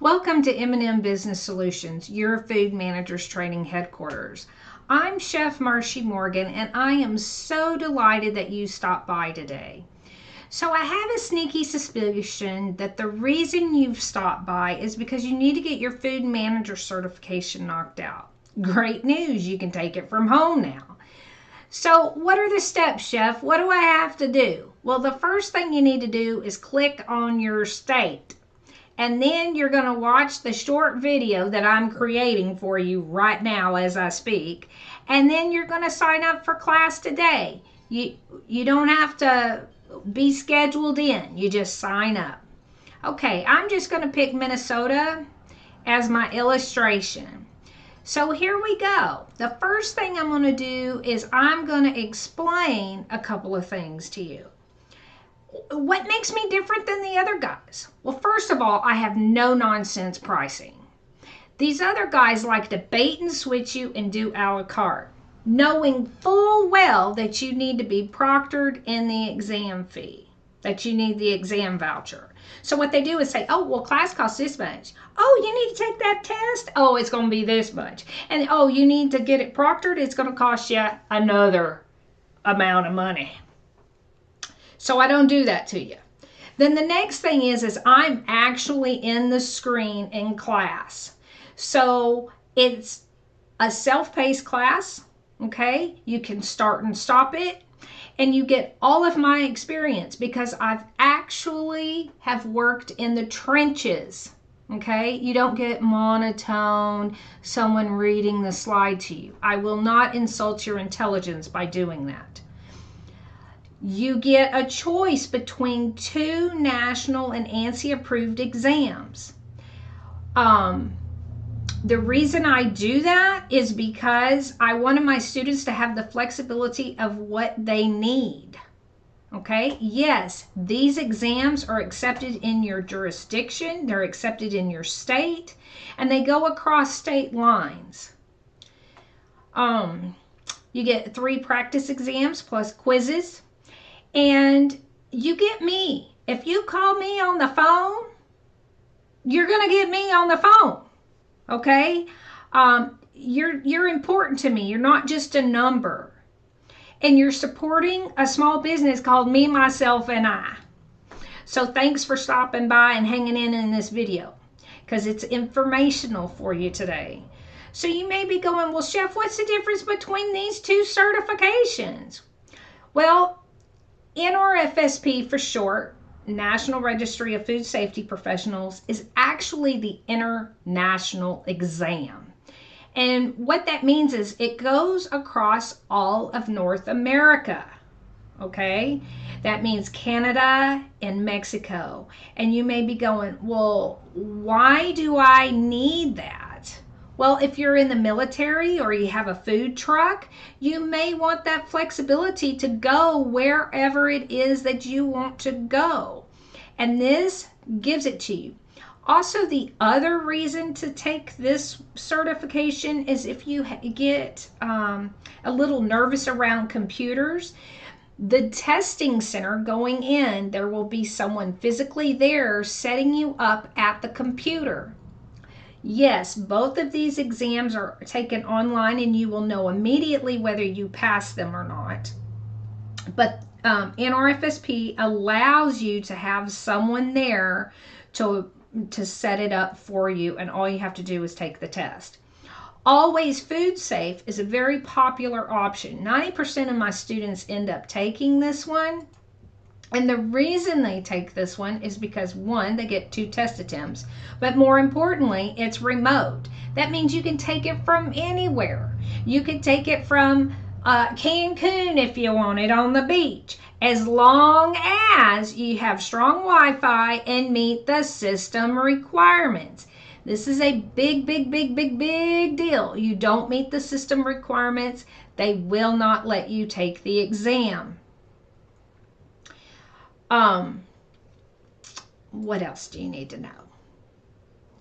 Welcome to M&M Business Solutions, your food manager's training headquarters. I'm Chef Marcy Morgan, and I am so delighted that you stopped by today. So I have a sneaky suspicion that the reason you've stopped by is because you need to get your food manager certification knocked out. Great news, you can take it from home now. So what are the steps, Chef? What do I have to do? Well, the first thing you need to do is click on your state. And then you're going to watch the short video that I'm creating for you right now as I speak. And then you're going to sign up for class today. You don't have to be scheduled in. You just sign up. Okay, I'm just going to pick Minnesota as my illustration. So here we go. The first thing I'm going to do is I'm going to explain a couple of things to you. What makes me different than the other guys? Well, first of all, I have no nonsense pricing. These other guys like to bait and switch you and do a la carte, knowing full well that you need to be proctored in the exam fee, that you need the exam voucher. So what they do is say, oh, well, class costs this much. Oh, you need to take that test? Oh, it's going to be this much. And oh, you need to get it proctored? It's going to cost you another amount of money. So I don't do that to you. Then the next thing is I'm actually in the screen in class. So it's a self-paced class, okay? You can start and stop it, and you get all of my experience because I've actually have worked in the trenches, okay? You don't get monotone, someone reading the slide to you. I will not insult your intelligence by doing that. You get a choice between 2 national and ANSI approved exams. The reason I do that is because I wanted my students to have the flexibility of what they need. Okay, yes, these exams are accepted in your jurisdiction, they're accepted in your state, and they go across state lines. You get 3 practice exams plus quizzes. And you get me. If you call me on the phone, you're going to get me on the phone. Okay? You're important to me. You're not just a number. And you're supporting a small business called Me, Myself, and I. So thanks for stopping by and hanging in this video, because it's informational for you today. So you may be going, well, Chef, what's the difference between these 2 certifications? Well, NRFSP for short, National Registry of Food Safety Professionals, is actually the international exam. And what that means is it goes across all of North America. Okay? That means Canada and Mexico. And you may be going, well, why do I need that? Well, if you're in the military or you have a food truck, you may want that flexibility to go wherever it is that you want to go. And this gives it to you. Also, the other reason to take this certification is if you get a little nervous around computers, the testing center going in, there will be someone physically there setting you up at the computer. Yes, both of these exams are taken online and you will know immediately whether you pass them or not. But NRFSP allows you to have someone there to set it up for you, and all you have to do is take the test. Always Food Safe is a very popular option. 90% of my students end up taking this one. And the reason they take this one is because, 1, they get 2 test attempts, but more importantly, it's remote. That means you can take it from anywhere. You can take it from Cancun if you want it on the beach, as long as you have strong Wi-Fi and meet the system requirements. This is a big deal. You don't meet the system requirements, they will not let you take the exam. What else do you need to know?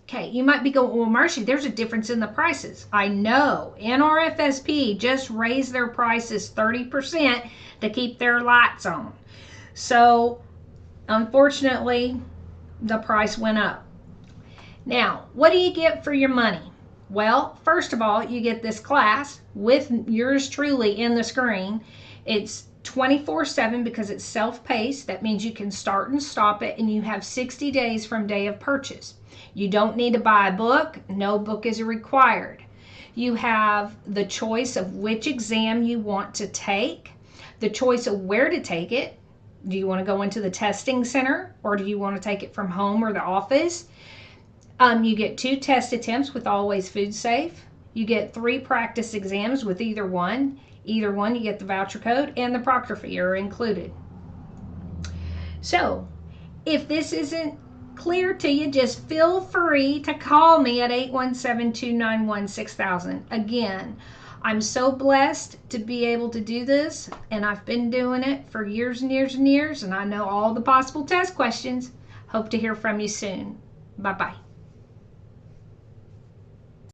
Okay, you might be going, well, Marcy, there's a difference in the prices. I know. NRFSP just raised their prices 30% to keep their lights on. So, unfortunately, the price went up. Now, what do you get for your money? Well, first of all, you get this class with yours truly in the screen. It's 24/7 because it's self-paced. That means you can start and stop it, and you have 60 days from day of purchase. You don't need to buy a book. No book is required. You have the choice of which exam you want to take, the choice of where to take it. Do you want to go into the testing center, or do you want to take it from home or the office? You get 2 test attempts with Always Food Safe. You get 3 practice exams with either one. Either one, you get the voucher code and the proctor fee are included. So, if this isn't clear to you, just feel free to call me at 817-291-6000. Again, I'm so blessed to be able to do this, and I've been doing it for years and years and years, and I know all the possible test questions. Hope to hear from you soon. Bye-bye.